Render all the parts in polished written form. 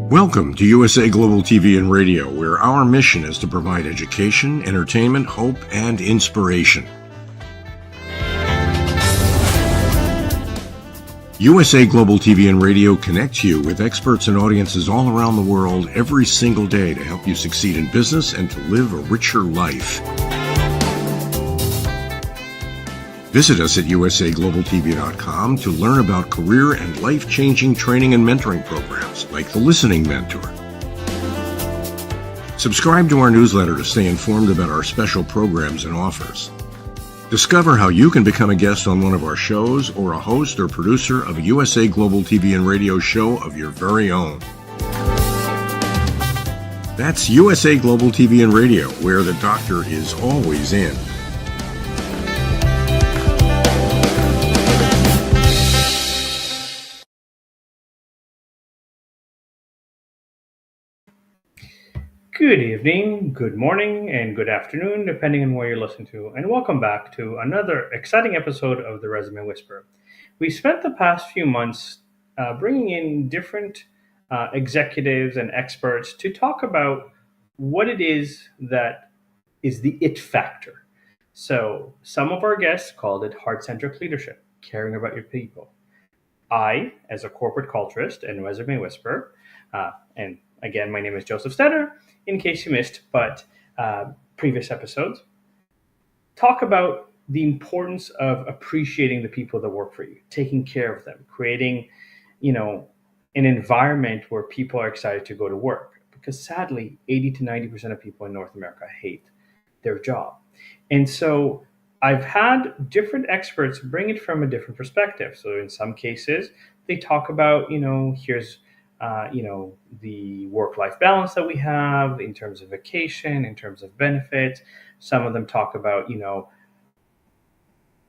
Welcome to USA Global TV and Radio, where our mission is to provide education, entertainment, hope, and inspiration. USA Global TV and Radio connects you with experts and audiences all around the world every single day to help you succeed in business and to live a richer life. Visit us at usaglobaltv.com to learn about career and life-changing training and mentoring programs like the Listening Mentor. Subscribe to our newsletter to stay informed about our special programs and offers. Discover how you can become a guest on one of our shows or a host or producer of a USA Global TV and Radio show of your very own. That's USA Global TV and Radio, where the doctor is always in. Good evening, good morning, and good afternoon, depending on where you're listening to, and welcome back to another exciting episode of the Resume Whisperer. We spent the past few months bringing in different executives and experts to talk about what it is that is the it factor. So some of our guests called it heart-centric leadership, caring about your people. I, as a corporate culturist and resume whisperer, and again, my name is JosefStetter, in case you missed, but previous episodes, talk about the importance of appreciating the people that work for you, taking care of them, creating, an environment where people are excited to go to work. Because sadly, 80 to 90% of people in North America hate their job. And so I've had different experts bring it from a different perspective. So in some cases, they talk about, here's the work-life balance that we have in terms of vacation, in terms of benefits. Some of them talk about,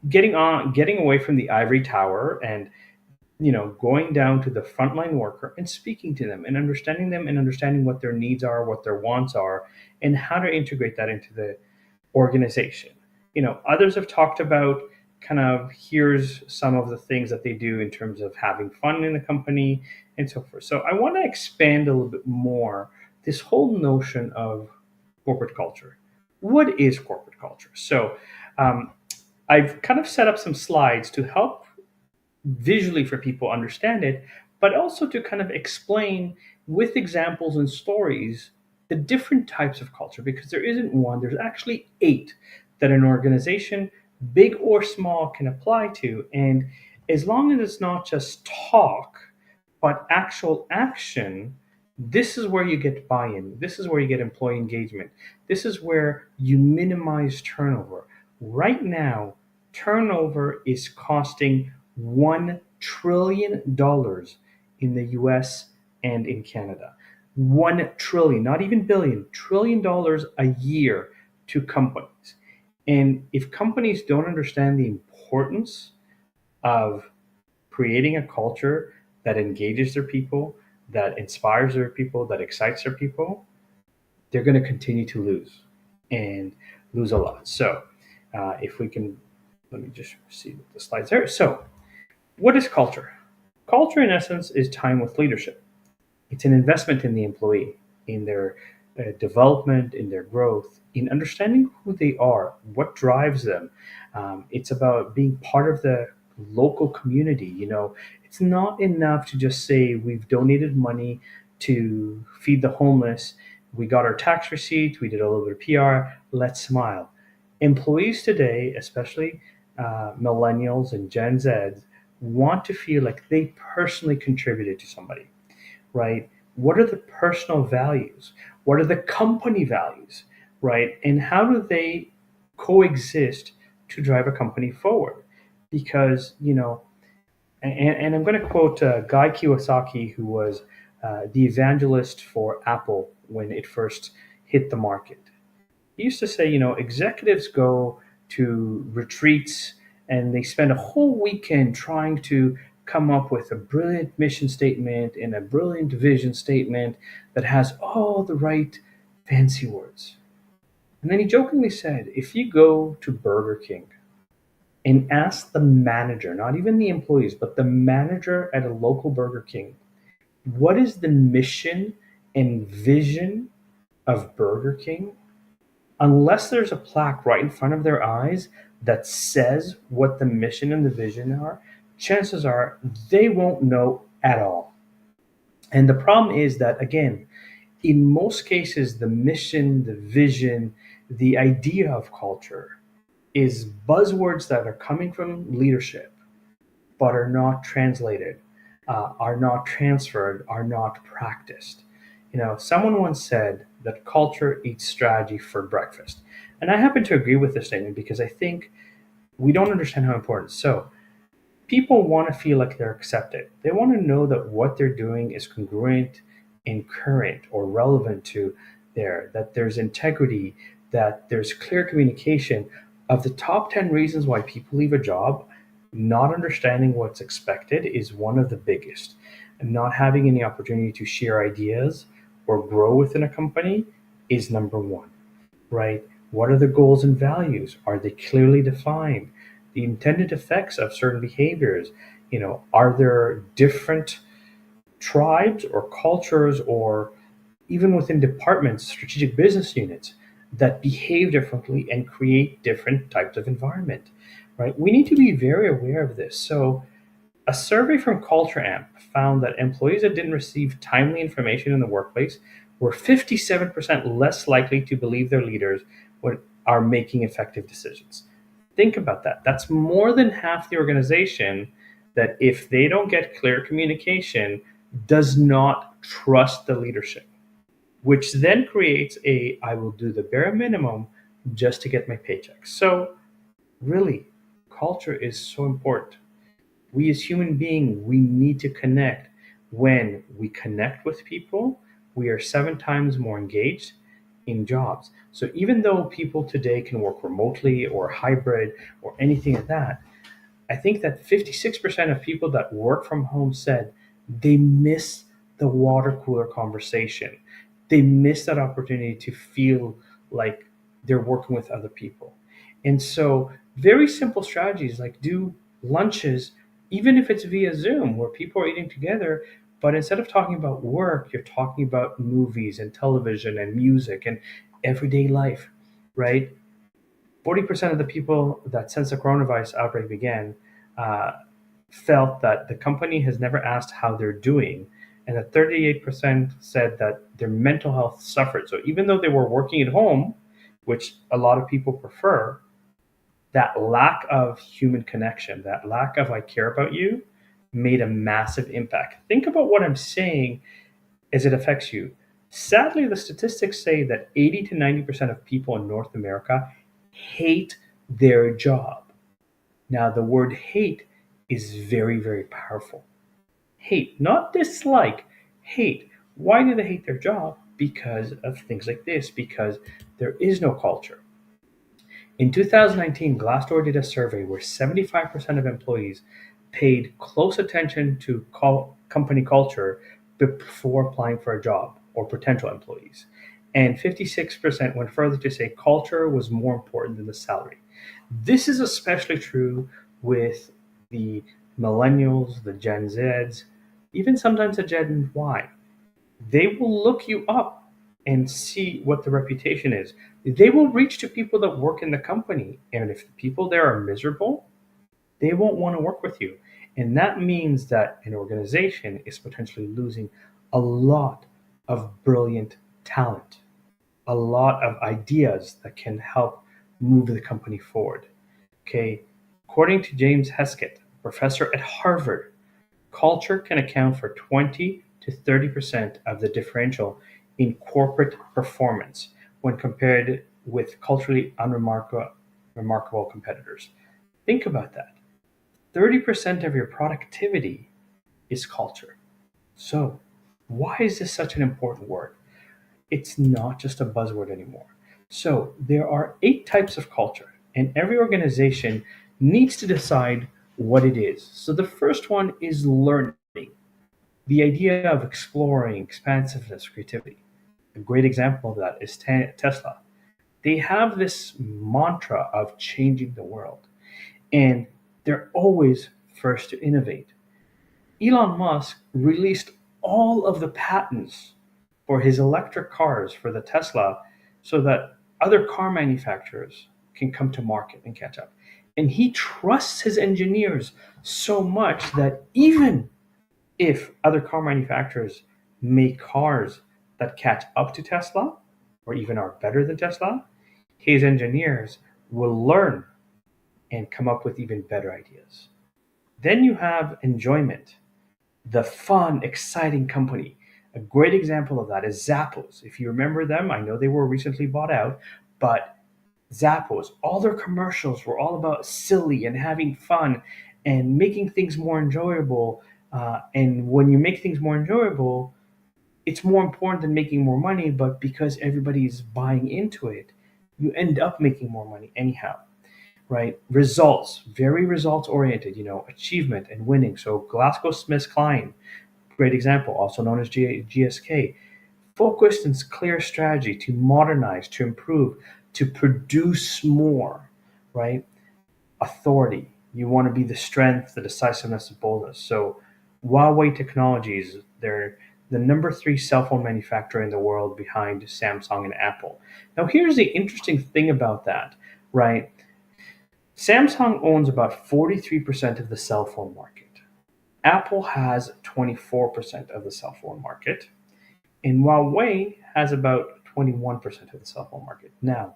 getting away from the ivory tower and, going down to the frontline worker and speaking to them and understanding what their needs are, what their wants are, and how to integrate that into the organization. Others have talked about kind of here's some of the things that they do in terms of having fun in the company and so forth. So I want to expand a little bit more this whole notion of corporate culture. What is corporate culture? So I've kind of set up some slides to help visually for people understand it, but also to kind of explain with examples and stories the different types of culture, because there isn't one, there's actually 8 that an organization, big or small, can apply to. And as long as it's not just talk, but actual action, this is where you get buy-in. This is where you get employee engagement. This is where you minimize turnover. Right now, turnover is costing $1 trillion in the US and in Canada. $1 trillion, not even billion, $1 trillion a year to companies. And if companies don't understand the importance of creating a culture that engages their people, that inspires their people, that excites their people, they're going to continue to lose and lose a lot. So, if we can, let me just see the slides there. So, what is culture? Culture, in essence, is time with leadership. It's an investment in the employee, in their development, in their growth, in understanding who they are, what drives them. It's about being part of the local community. It's not enough to just say we've donated money to feed the homeless, we got our tax receipt, we did a little bit of PR, let's smile. Employees today, especially millennials and Gen Zs, want to feel like they personally contributed to somebody, right? What are the personal values? What are the company values, right? And how do they coexist to drive a company forward? Because, and I'm going to quote Guy Kiyosaki, who was the evangelist for Apple when it first hit the market. He used to say, executives go to retreats and they spend a whole weekend trying to come up with a brilliant mission statement and a brilliant vision statement that has all the right fancy words. And then he jokingly said, if you go to Burger King and ask the manager, not even the employees, but the manager at a local Burger King, what is the mission and vision of Burger King? Unless there's a plaque right in front of their eyes that says what the mission and the vision are, chances are they won't know at all. And the problem is that, again, in most cases, the mission, the vision, the idea of culture is buzzwords that are coming from leadership but are not translated, are not transferred, are not practiced. Someone once said that culture eats strategy for breakfast. And I happen to agree with this statement because I think we don't understand how important. So, people want to feel like they're accepted. They want to know that what they're doing is congruent and current or relevant to that there's integrity, that there's clear communication. Of the top 10 reasons why people leave a job, not understanding what's expected is one of the biggest. And not having any opportunity to share ideas or grow within a company is number one, right? What are the goals and values? Are they clearly defined? The intended effects of certain behaviors, are there different tribes or cultures or even within departments, strategic business units that behave differently and create different types of environment, right? We need to be very aware of this. So a survey from Culture Amp found that employees that didn't receive timely information in the workplace were 57% less likely to believe their leaders are making effective decisions. Think about that. That's more than half the organization that, if they don't get clear communication, does not trust the leadership, which then creates I will do the bare minimum just to get my paycheck. So really, culture is so important. We as human beings, we need to connect. When we connect with people, we are 7 times more engaged in jobs. So even though people today can work remotely or hybrid or anything like that, I think that 56% of people that work from home said they miss the water cooler conversation. They miss that opportunity to feel like they're working with other people. And so, very simple strategies like do lunches, even if it's via Zoom, where people are eating together. But instead of talking about work, you're talking about movies and television and music and everyday life, right? 40% of the people that, since the coronavirus outbreak began, uh, felt that the company has never asked how they're doing, and that 38% said that their mental health suffered. So even though they were working at home, which a lot of people prefer, that lack of human connection, that lack of I care about you, made a massive impact. Think about what I'm saying as it affects you. Sadly, the statistics say that 80 to 90% of people in North America hate their job. Now, the word hate is very, very powerful. Hate, not dislike, hate. Why do they hate their job? Because of things like this, because there is no culture. In 2019, Glassdoor did a survey where 75% of employees paid close attention to company culture before applying for a job, or potential employees. And 56% went further to say culture was more important than the salary. This is especially true with the millennials, the Gen Zs, even sometimes the Gen Y. They will look you up and see what the reputation is. They will reach to people that work in the company. And if the people there are miserable, they won't want to work with you. And that means that an organization is potentially losing a lot of brilliant talent, a lot of ideas that can help move the company forward. Okay. According to James Heskett, professor at Harvard, culture can account for 20 to 30% of the differential in corporate performance when compared with culturally unremarkable competitors. Think about that. 30% of your productivity is culture. So, why is this such an important word? It's not just a buzzword anymore. So, there are 8 types of culture, and every organization needs to decide what it is. So, the first one is learning, the idea of exploring, expansiveness, creativity. A great example of that is Tesla. They have this mantra of changing the world, and they're always first to innovate. Elon Musk released all of the patents for his electric cars for the Tesla so that other car manufacturers can come to market and catch up. And he trusts his engineers so much that even if other car manufacturers make cars that catch up to Tesla or even are better than Tesla, his engineers will learn and come up with even better ideas. Then you have enjoyment, the fun, exciting company. A great example of that is Zappos. If you remember them, I know they were recently bought out, but Zappos, all their commercials were all about silly and having fun and making things more enjoyable. And when you make things more enjoyable, it's more important than making more money, but because everybody's buying into it, you end up making more money anyhow, right? Results, very results oriented, achievement and winning. So GlaxoSmithKline, great example, also known as GSK, focused and clear strategy to modernize, to improve, to produce more, right? Authority. You want to be the strength, the decisiveness, the boldness. So Huawei Technologies, they're the number 3 cell phone manufacturer in the world behind Samsung and Apple. Now, here's the interesting thing about that, right? Samsung owns about 43% of the cell phone market. Apple has 24% of the cell phone market. And Huawei has about 21% of the cell phone market. Now,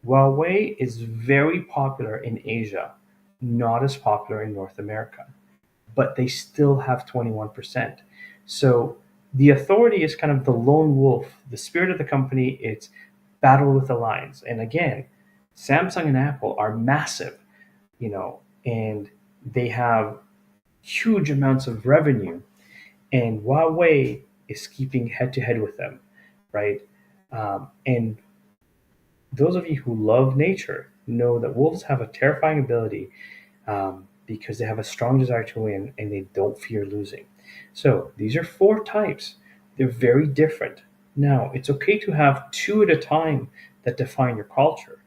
Huawei is very popular in Asia, not as popular in North America, but they still have 21%. So the authority is kind of the lone wolf, the spirit of the company. It's battle with the lions. And again, Samsung and Apple are massive, and they have huge amounts of revenue, and Huawei is keeping head to head with them, right? And those of you who love nature know that wolves have a terrifying ability, because they have a strong desire to win and they don't fear losing. So these are 4 types. They're very different. Now, it's okay to have 2 at a time that define your culture,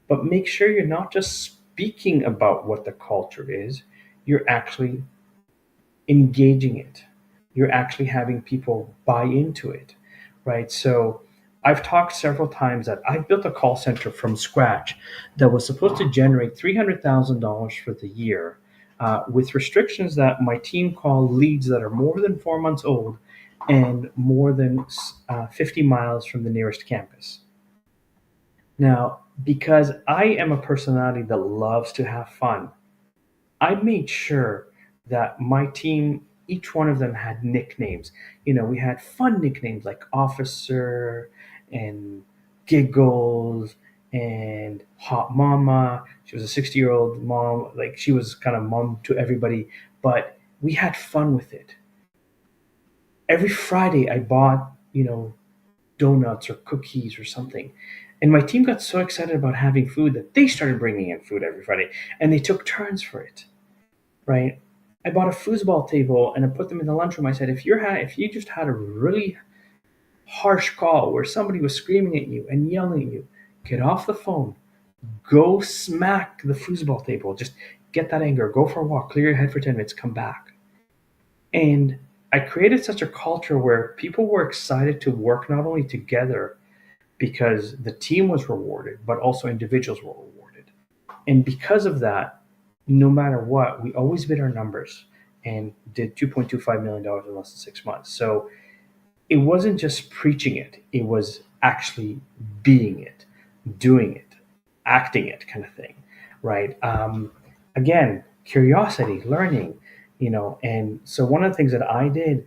but make sure you're not just speaking about what the culture is, you're actually engaging it. You're actually having people buy into it, right? So I've talked several times that I built a call center from scratch that was supposed to generate $300,000 for the year, with restrictions that my team called leads that are more than 4 months old and more than 50 miles from the nearest campus. Now, because I am a personality that loves to have fun, I made sure that my team, each one of them had nicknames. We had fun nicknames like Officer and Giggles and Hot Mama. She was a 60-year-old mom. Like, she was kind of mom to everybody, but we had fun with it. Every Friday, I bought you know, donuts or cookies or something. And my team got so excited about having food that they started bringing in food every Friday, and they took turns for it, right? I bought a foosball table and I put them in the lunchroom. I said, if you just had a really harsh call where somebody was screaming at you and yelling at you, get off the phone, go smack the foosball table, just get that anger, go for a walk, clear your head for 10 minutes, come back. And I created such a culture where people were excited to work not only together because the team was rewarded, but also individuals were rewarded. And because of that, no matter what, we always beat our numbers and did $2.25 million in less than 6 months. So it wasn't just preaching it, it was actually being it, doing it, acting it kind of thing, right? Again, curiosity, learning, and so one of the things that I did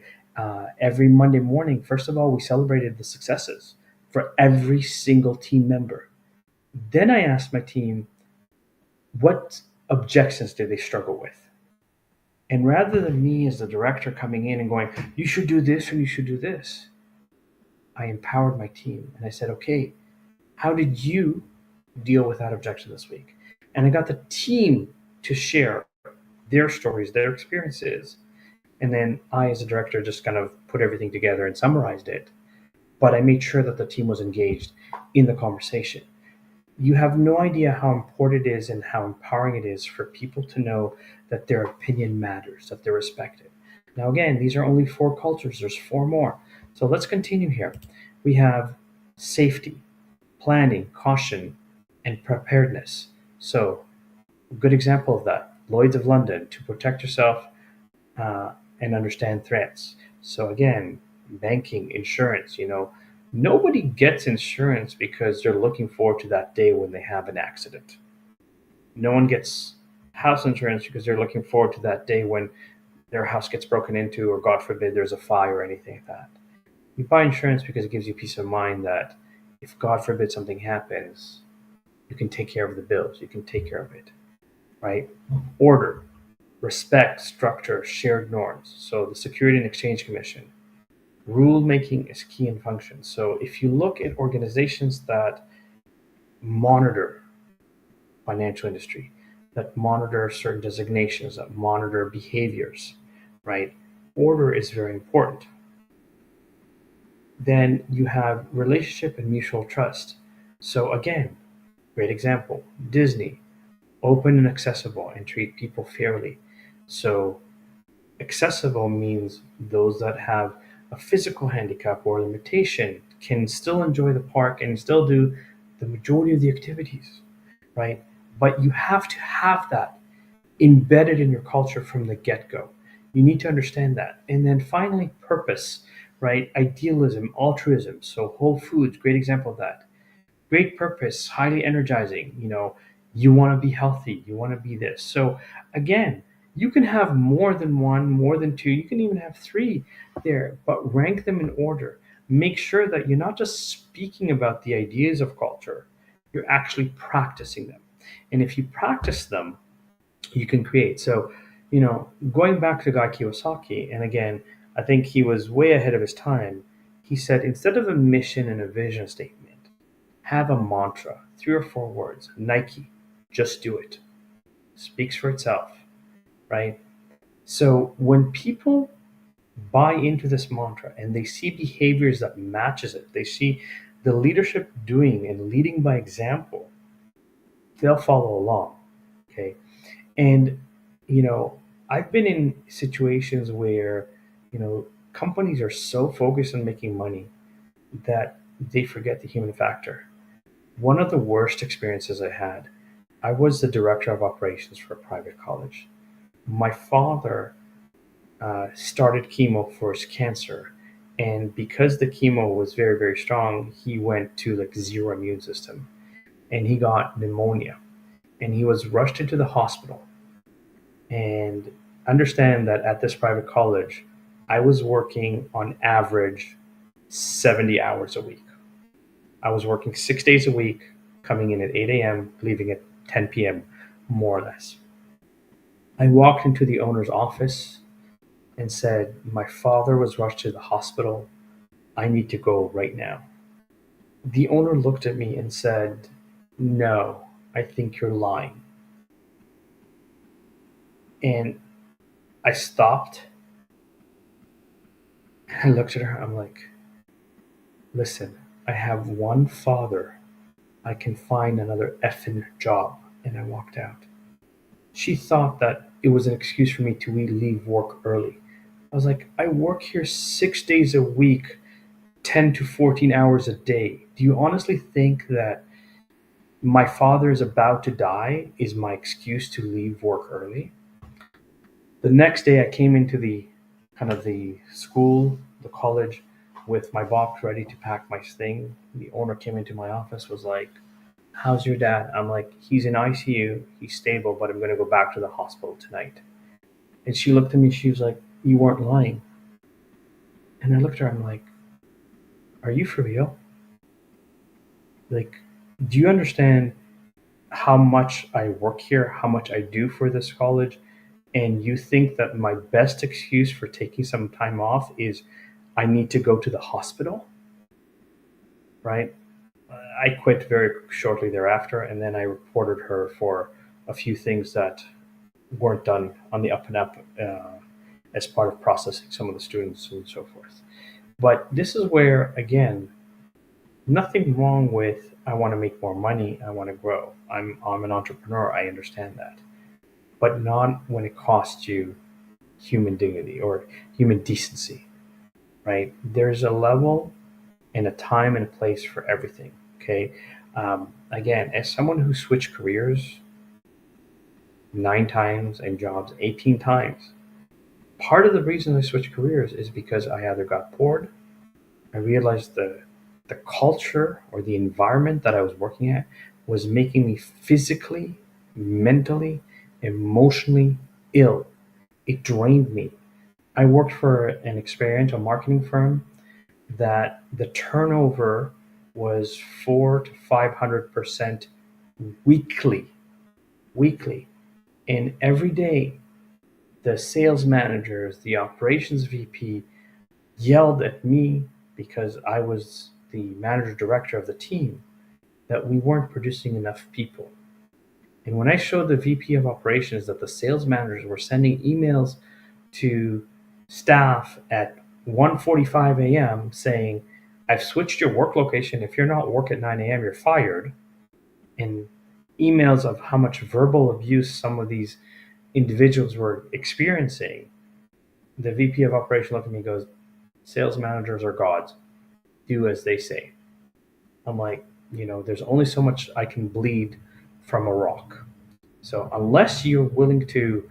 every Monday morning, first of all, we celebrated the successes for every single team member. Then I asked my team, what objections did they struggle with? And rather than me as the director coming in and going, you should do this and you should do this, I empowered my team and I said, okay, how did you deal with that objection this week? And I got the team to share their stories, their experiences. And then I, as a director, just kind of put everything together and summarized it. But I made sure that the team was engaged in the conversation. You have no idea how important it is and how empowering it is for people to know that their opinion matters, that they're respected. Now, again, these are only 4 cultures, there's 4 more. So let's continue here. We have safety, planning, caution, and preparedness. So, a good example of that, Lloyd's of London, to protect yourself and understand threats. So, again, banking, insurance, nobody gets insurance because they're looking forward to that day when they have an accident. No one gets house insurance because they're looking forward to that day when their house gets broken into, or God forbid there's a fire or anything like that. You buy insurance because it gives you peace of mind that if God forbid something happens, you can take care of the bills, you can take care of it, right? Order, respect, structure, shared norms. So the Security and Exchange Commission, rule making is key in function. So if you look at organizations that monitor financial industry, that monitor certain designations, that monitor behaviors, right? Order is very important. Then you have relationship and mutual trust. So again, great example, Disney, open and accessible and treat people fairly. So accessible means those that have a physical handicap or limitation can still enjoy the park and still do the majority of the activities, right? But you have to have that embedded in your culture from the get-go. You need to understand that. And then finally, purpose, right? Idealism, altruism. So Whole Foods, great example of that. Great purpose, highly energizing. You want to be healthy, you want to be this. So again, you can have more than one, more than two, you can even have 3 there, but rank them in order. Make sure that you're not just speaking about the ideas of culture, you're actually practicing them. And if you practice them, you can create. So, going back to Guy Kiyosaki, and again, I think he was way ahead of his time. He said, instead of a mission and a vision statement, have a mantra, 3 or 4 words. Nike, just do it. Speaks for itself, right? So when people buy into this mantra and they see behaviors that matches it, they see the leadership doing and leading by example, they'll follow along. Okay. And, I've been in situations where, companies are so focused on making money that they forget the human factor. One of the worst experiences I had, I was the director of operations for a private college. My father started chemo for his cancer. And because the chemo was very, very strong, he went to like zero immune system and he got pneumonia and he was rushed into the hospital. And understand that at this private college, I was working on average 70 hours a week. I was working 6 days a week, coming in at 8 a.m., leaving at 10 p.m., more or less. I walked into the owner's office and said, my father was rushed to the hospital. I need to go right now. The owner looked at me and said, no, I think you're lying. And I stopped and I looked at her. I'm like, listen, I have one father. I can find another effing job. And I walked out. She thought that it was an excuse for me to leave work early. I was like, I work here 6 days a week, 10 to 14 hours a day. Do you honestly think that my father is about to die is my excuse to leave work early? The next day I came into the the school, the college, with my box ready to pack my thing. The owner came into my office, was like, how's your dad? I'm like, he's in ICU, he's stable, but I'm gonna go back to the hospital tonight. And she looked at me, she was like, you weren't lying. And I looked at her, I'm like, are you for real? Like, do you understand how much I work here, how much I do for this college? And you think that my best excuse for taking some time off is I need to go to the hospital, right? I quit very shortly thereafter, and then I reported her for a few things that weren't done on the up and up as part of processing some of the students and so forth. But this is where, again, nothing wrong with I want to make more money, I want to grow. I'm an entrepreneur, I understand that. But not when it costs you human dignity or human decency, right? There's a level and a time and a place for everything. Okay. Again, as someone who switched careers 9 times and jobs 18 times, part of the reason I switched careers is because I either got bored, I realized the culture or the environment that I was working at was making me physically, mentally, emotionally ill. It drained me. I worked for an experiential marketing firm that the turnover was 400 to 500% weekly, weekly. And every day, the sales managers, the operations VP yelled at me because I was the manager director of the team that we weren't producing enough people. And when I showed the VP of operations that the sales managers were sending emails to staff at 1:45 a.m. saying, I've switched your work location. If you're not at work at 9 a.m., you're fired. And emails of how much verbal abuse some of these individuals were experiencing, the VP of operation looked at me and goes, sales managers are gods. Do as they say. I'm like, there's only so much I can bleed from a rock. So unless you're willing to,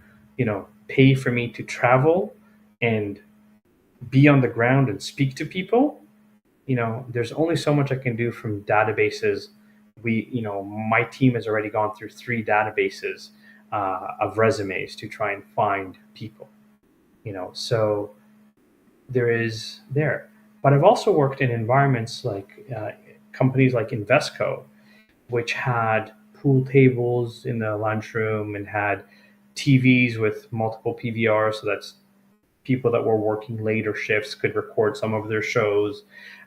pay for me to travel and be on the ground and speak to people, there's only so much I can do from databases. My team has already gone through 3 databases of resumes to try and find people, so there is there. But I've also worked in environments like companies like Invesco, which had pool tables in the lunchroom and had TVs with multiple PVRs, so that's people that were working later shifts could record some of their shows.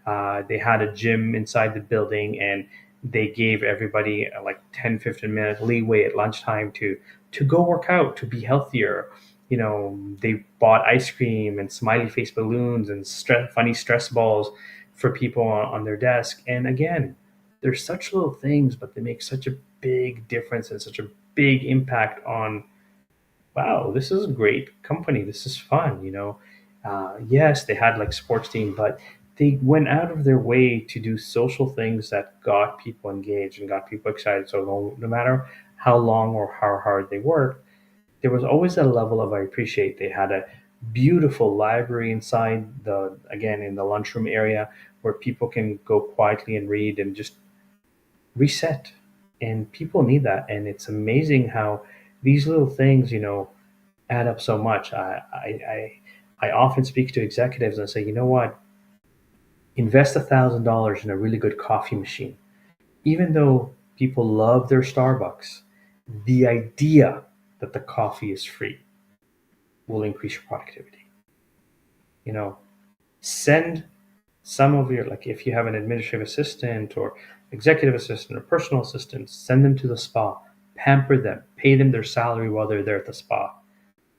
They had a gym inside the building, and they gave everybody like 10-15 minute leeway at lunchtime to go work out, to be healthier. They bought ice cream and smiley face balloons and funny stress balls for people on their desk. And again, they're such little things, but they make such a big difference and such a big impact on, wow, this is a great company. This is fun. Yes, they had like sports team, but they went out of their way to do social things that got people engaged and got people excited. So no matter how long or how hard they worked, there was always a level of I appreciate. They had a beautiful library inside again, in the lunchroom area where people can go quietly and read and just reset. And people need that. And it's amazing how these little things, add up so much. I often speak to executives and say, you know what? Invest $1,000 in a really good coffee machine. Even though people love their Starbucks, the idea that the coffee is free will increase your productivity. You know, send Some of your, like if you have an administrative assistant or executive assistant or personal assistant, send them to the spa, pamper them, pay them their salary while they're there at the spa.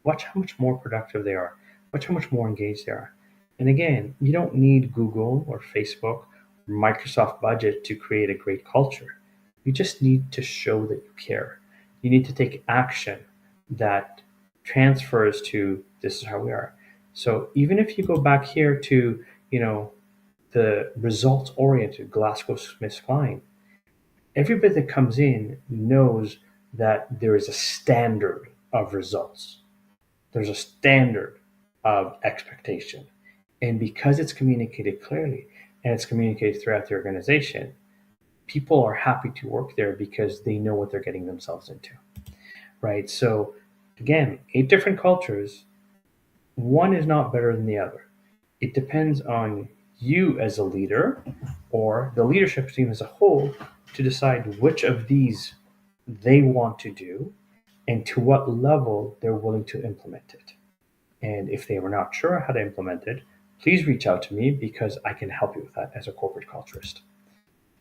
Watch how much more productive they are. Watch how much more engaged they are. And again, you don't need Google or Facebook or Microsoft budget to create a great culture. You just need to show that you care. You need to take action that transfers to this is how we are. So even if you go back here to, you know, the results oriented GlaxoSmithKline, everybody that comes in knows that there is a standard of results. There's a standard of expectation. And because it's communicated clearly and it's communicated throughout the organization, people are happy to work there because they know what they're getting themselves into, right? So, again, 8 different cultures, one is not better than the other. It depends on you as a leader or the leadership team as a whole to decide which of these they want to do and to what level they're willing to implement it. And if they were not sure how to implement it, please reach out to me because I can help you with that as a corporate culturist.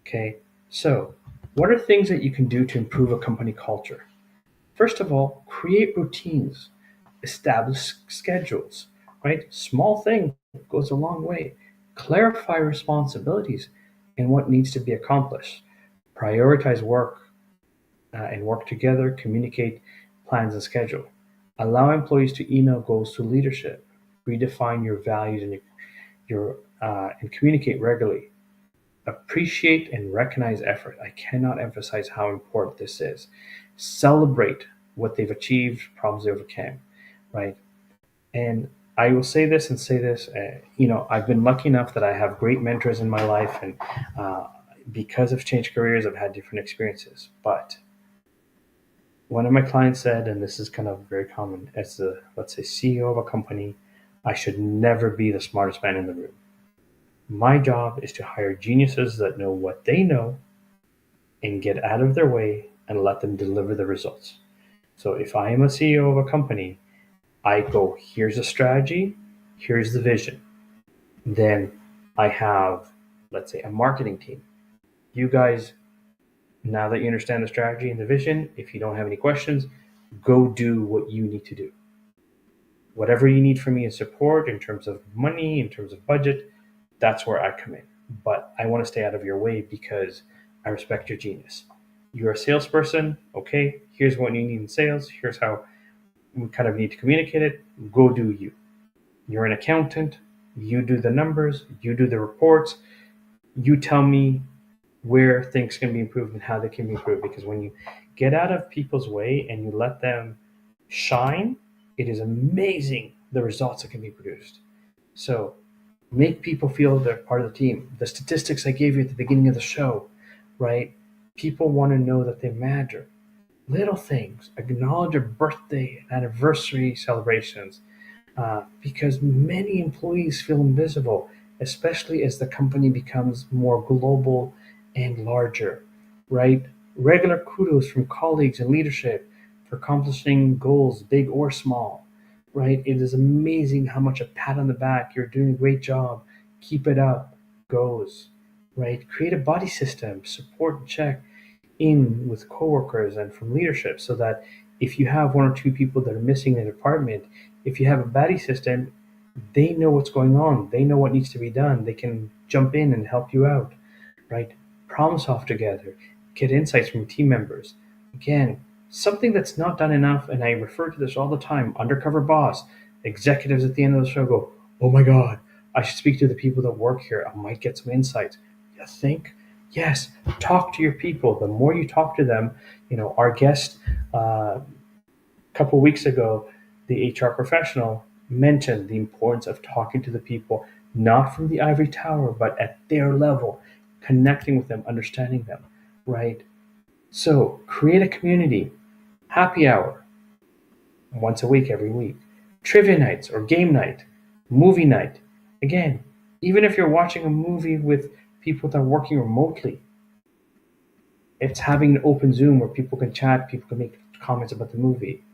Okay, so what are things that you can do to improve a company culture? First of all, create routines, establish schedules, right? Small thing goes a long way. Clarify responsibilities and what needs to be accomplished. Prioritize work and work together, communicate plans and schedule. Allow employees to email goals to leadership. Redefine your values and and communicate regularly. Appreciate and recognize effort. I cannot emphasize how important this is. Celebrate what they've achieved, problems they overcame, right? And I will say this and say this. I've been lucky enough that I have great mentors in my life, and because I've changed careers, I've had different experiences. But one of my clients said, and this is kind of very common, as the, let's say, CEO of a company, I should never be the smartest man in the room. My job is to hire geniuses that know what they know and get out of their way and let them deliver the results. So if I am a CEO of a company, I go, here's the strategy, here's the vision. Then I have, let's say, a marketing team. You guys, now that you understand the strategy and the vision, if you don't have any questions, go do what you need to do. Whatever you need from me in support in terms of money, in terms of budget, that's where I come in. But I want to stay out of your way because I respect your genius. You're a salesperson, okay? Here's what you need in sales. Here's how we kind of need to communicate it. Go do you. You're an accountant. You do the numbers. You do the reports. You tell me where things can be improved and how they can be improved. Because when you get out of people's way and you let them shine, it is amazing the results that can be produced. So make people feel they're part of the team. The statistics I gave you at the beginning of the show, right? People want to know that they matter. Little things, acknowledge your birthday and anniversary celebrations, because many employees feel invisible, especially as the company becomes more global and larger, right? Regular kudos from colleagues and leadership for accomplishing goals, big or small, right? It is amazing how much a pat on the back, you're doing a great job, keep it up, goes, right? Create a buddy system, support and check in with coworkers and from leadership so that if you have 1 or 2 people that are missing in a department, if you have a buddy system, they know what's going on. They know what needs to be done. They can jump in and help you out, right? Problem solve together, get insights from team members. Again, something that's not done enough, and I refer to this all the time, undercover boss, executives at the end of the show go, oh my God, I should speak to the people that work here. I might get some insights. You think? Yes, talk to your people. The more you talk to them, our guest a couple weeks ago, the HR professional mentioned the importance of talking to the people, not from the ivory tower, but at their level, connecting with them, understanding them, right? So create a community, happy hour, once a week, every week, trivia nights or game night, movie night. Again, even if you're watching a movie with people that are working remotely, it's having an open Zoom where people can chat, people can make comments about the movie.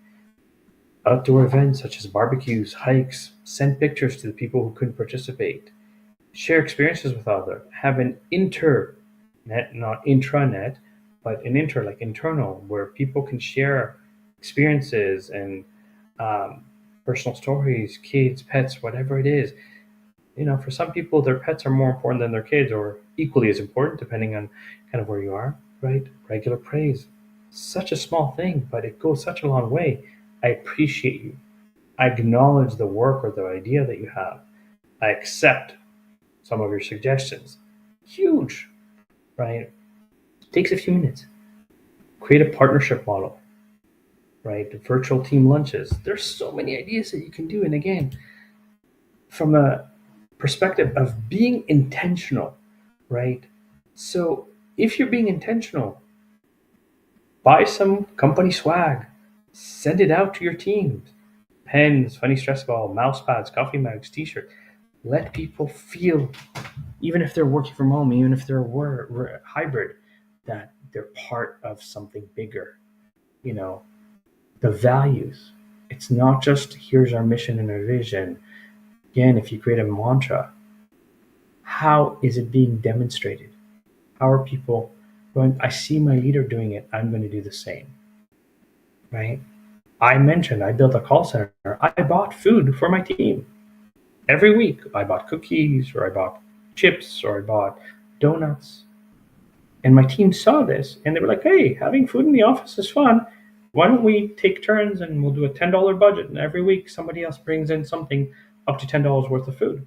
Outdoor events such as barbecues, hikes, send pictures to the people who couldn't participate. share experiences with others, have an internet, not intranet, but an like internal, where people can share experiences and um, personal stories, kids, pets, whatever it is. For some people, their pets are more important than their kids, or equally as important, depending on kind of where you are, right? Regular praise. Such a small thing, but it goes such a long way. I appreciate you. I acknowledge the work or the idea that you have. I accept some of your suggestions. Huge, right? Takes a few minutes. Create a partnership model, right? Virtual team lunches. There's so many ideas that you can do. And again, from a perspective of being intentional, right? So if you're being intentional, buy some company swag, send it out to your teams. Pens, funny stress ball, mouse pads, coffee mugs, t-shirt. Let people feel, even if they're working from home, even if they're hybrid, that they're part of something bigger. You know, the values. It's not just here's our mission and our vision. Again, if you create a mantra, how is it being demonstrated? How are people going, I see my leader doing it, I'm going to do the same, right? I mentioned I built a call center. I bought food for my team. Every week, I bought cookies, or I bought chips, or I bought donuts. And my team saw this and they were like, hey, having food in the office is fun. Why don't we take turns and we'll do a $10 budget? And every week, somebody else brings in something up to $10 worth of food.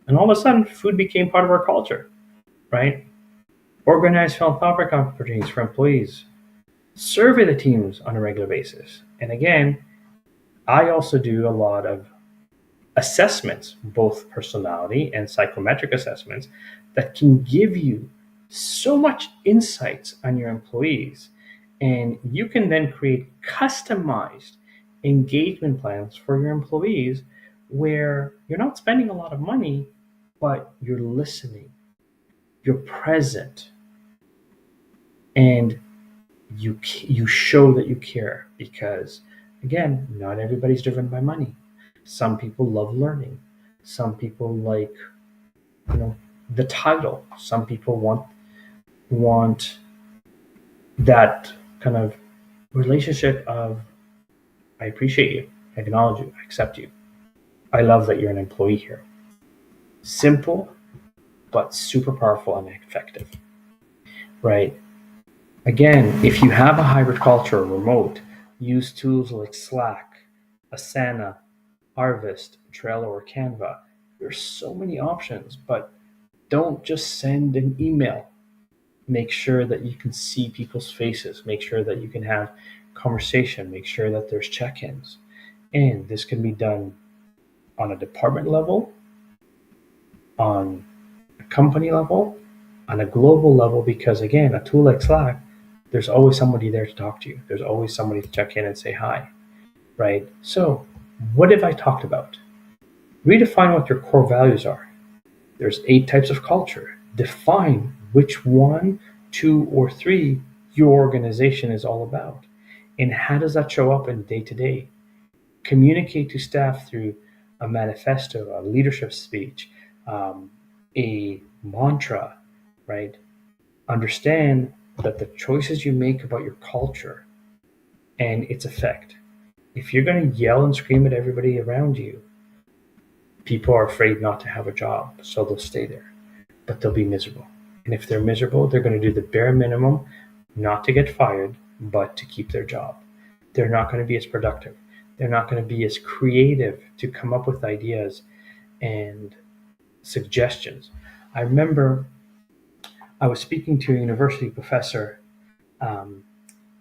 And all of a sudden, food became part of our culture, right? Organize philanthropic opportunities for employees. Survey the teams on a regular basis. And again, I also do a lot of assessments, both personality and psychometric assessments, that can give you so much insights on your employees. And you can then create customized engagement plans for your employees where you're not spending a lot of money, but you're listening, you're present, and you show that you care. Because again, not everybody's driven by money. Some people love learning. Some people like, you know, the title. Some people want that kind of relationship of, I appreciate you, I acknowledge you, I accept you. I love that you're an employee here. Simple, but super powerful and effective, right? Again, if you have a hybrid culture, remote, use tools like Slack, Asana, Harvest, Trello, or Canva. There's so many options, but don't just send an email. Make sure that you can see people's faces. Make sure that you can have conversation. Make sure that there's check-ins. And this can be done on a department level, on a company level, on a global level, because again, a tool like Slack, there's always somebody there to talk to you. There's always somebody to check in and say hi, right? So what have I talked about? Redefine what your core values are. There's 8 types of culture. Define which 1, 2, or 3 your organization is all about. And how does that show up in day to day? Communicate to staff through a manifesto, a leadership speech, a mantra, right? Understand that the choices you make about your culture and its effect. If you're going to yell and scream at everybody around you, people are afraid not to have a job, so they'll stay there, but they'll be miserable. And if they're miserable, they're going to do the bare minimum, not to get fired, but to keep their job. They're not going to be as productive. They're not going to be as creative to come up with ideas and suggestions. I remember I was speaking to a university professor um,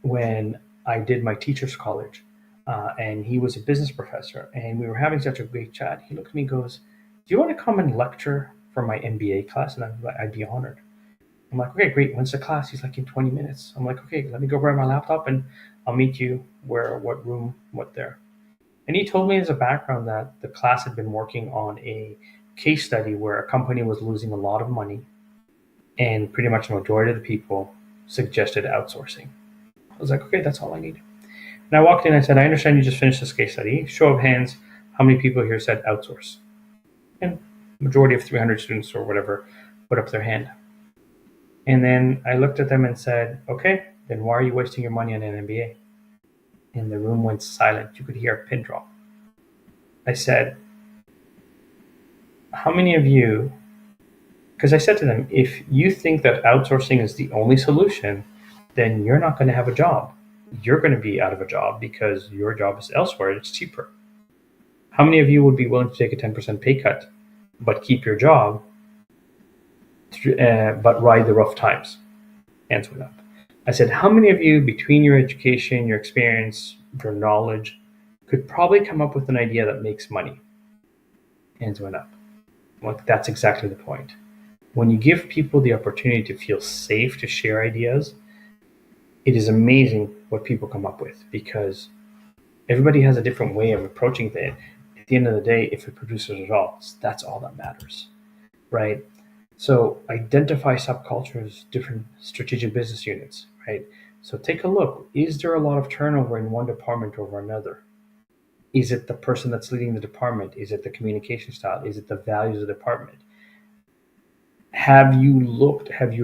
when I did my teacher's college, and he was a business professor, and we were having such a great chat. He looked at me and goes, do you want to come and lecture for my MBA class? And I'd be honored. I'm like, okay, great. When's the class? He's like, in 20 minutes. I'm like, okay, let me go grab my laptop and I'll meet you where, what room, what there. And he told me as a background that the class had been working on a case study where a company was losing a lot of money, and pretty much the majority of the people suggested outsourcing. I was like, okay, that's all I need. And I walked in and I said, I understand you just finished this case study. Show of hands, how many people here said outsource? And majority of 300 students or whatever put up their hand. And then I looked at them and said, okay, then why are you wasting your money on an MBA? And the room went silent. You could hear a pin drop. I said, how many of you, because I said to them, if you think that outsourcing is the only solution, then you're not going to have a job. You're going to be out of a job because your job is elsewhere. It's cheaper. How many of you would be willing to take a 10% pay cut, but keep your job, but ride the rough times? Hands went up. I said, how many of you, between your education, your experience, your knowledge, could probably come up with an idea that makes money? Hands went up. Like, that's exactly the point. When you give people the opportunity to feel safe to share ideas, it is amazing what people come up with, because everybody has a different way of approaching things. At the end of the day, if it produces results, that's all that matters, right? So identify subcultures, different strategic business units, right? So take a look. Is there a lot of turnover in one department over another? Is it the person that's leading the department? Is it the communication style? Is it the values of the department? Have you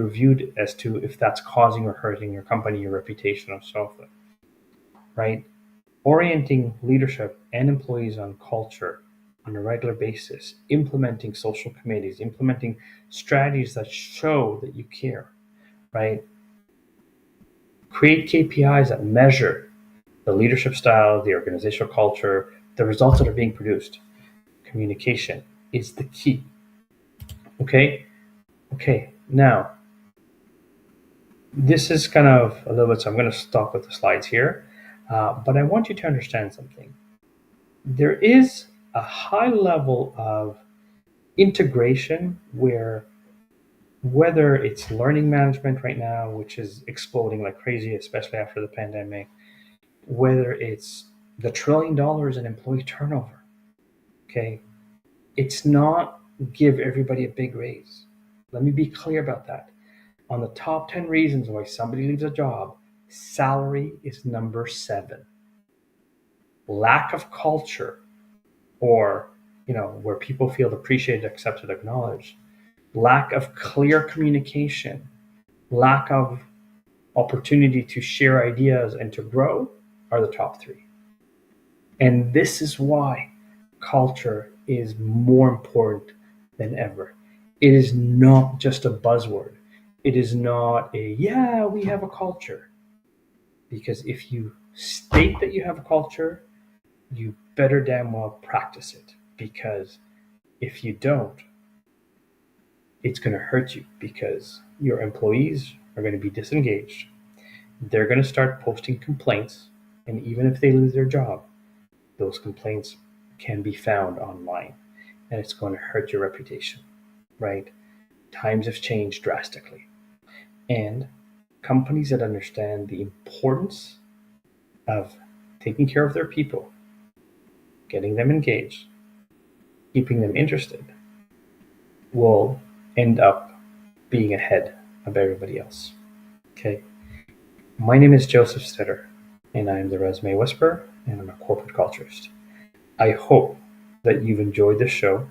reviewed as to if that's causing or hurting your company, your reputation, or so forth, right? Orienting leadership and employees on culture on a regular basis, implementing social committees, implementing strategies that show that you care, right? Create KPIs that measure the leadership style, the organizational culture, the results that are being produced. Communication is the key. Okay? Okay, now, this is kind of a little bit, so I'm going to stop with the slides here, but I want you to understand something. There is a high level of integration where, whether it's learning management right now, which is exploding like crazy, especially after the pandemic, whether it's the $1 trillion in employee turnover, okay, it's not give everybody a big raise. Let me be clear about that. On the top 10 reasons why somebody leaves a job, salary is number 7. Lack of culture, or where people feel appreciated, accepted, acknowledged, lack of clear communication, lack of opportunity to share ideas and to grow are the top 3. And this is why culture is more important than ever. It is not just a buzzword. It is not yeah, we have a culture. Because if you state that you have a culture, you better damn well practice it. Because if you don't, it's going to hurt you, because your employees are going to be disengaged. They're going to start posting complaints. And even if they lose their job, those complaints can be found online, and it's going to hurt your reputation, right? Times have changed drastically. And companies that understand the importance of taking care of their people, getting them engaged, keeping them interested, will end up being ahead of everybody else. Okay. My name is JosefStetter, and I'm the Resume Whisperer, and I'm a corporate culturist. I hope that you've enjoyed this show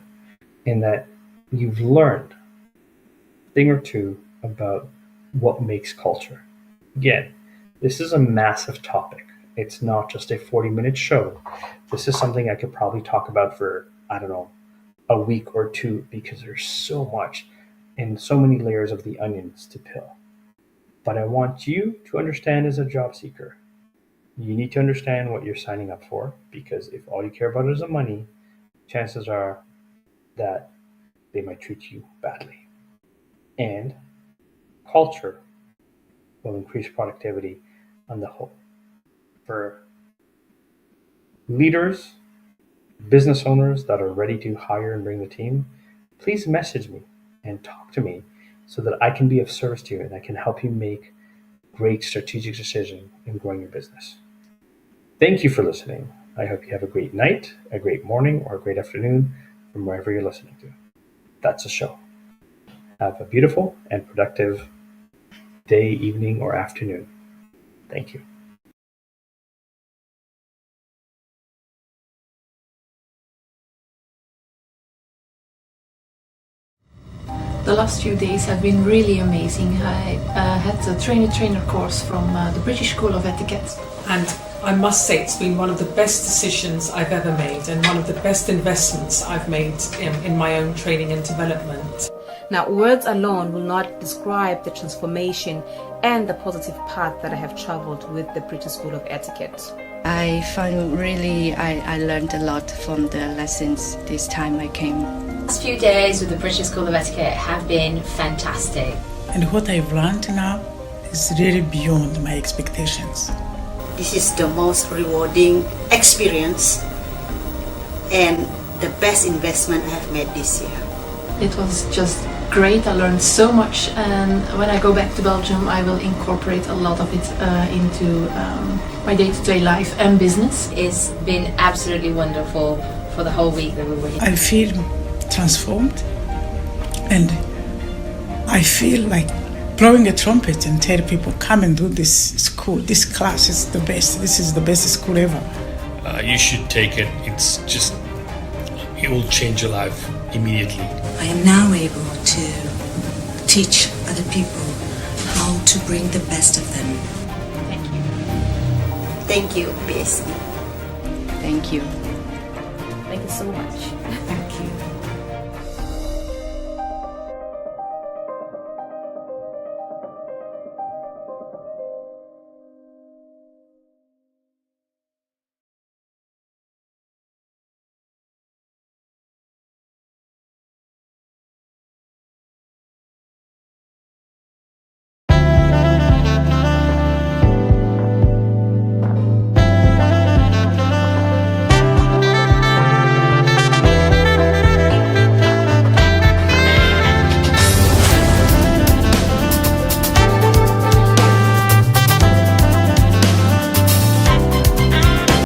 and that you've learned a thing or two about what makes culture. Again, this is a massive topic. It's not just a 40-minute show. This is something I could probably talk about for, I don't know, a week or two, because there's so much and so many layers of the onions to peel. But I want you to understand, as a job seeker, you need to understand what you're signing up for, because if all you care about is the money, chances are that they might treat you badly. And culture will increase productivity on the whole. For leaders, business owners that are ready to hire and bring the team, please message me and talk to me so that I can be of service to you and I can help you make great strategic decisions in growing your business. Thank you for listening. I hope you have a great night, a great morning, or a great afternoon from wherever you're listening to. That's a show. Have a beautiful and productive day, evening, or afternoon. Thank you. The last few days have been really amazing. I had the trainer course from the British School of Etiquette. And I must say it's been one of the best decisions I've ever made and one of the best investments I've made in my own training and development. Now, words alone will not describe the transformation and the positive path that I have traveled with the British School of Etiquette. I find really I learned a lot from the lessons this time I came. The last few days with the British School of Etiquette have been fantastic. And what I've learned now is really beyond my expectations. This is the most rewarding experience and the best investment I have made this year. It was just great. I learned so much, and when I go back to Belgium I will incorporate a lot of it into my day-to-day life and business. It's been absolutely wonderful for the whole week that we were here. I feel transformed, and I feel like blowing a trumpet and tell people, come and do this school. This class is the best. This is the best school ever. You should take it. It will change your life immediately. I am now able to teach other people how to bring the best of them. Thank you. Thank you, BSc. Thank you. Thank you so much. Thank you.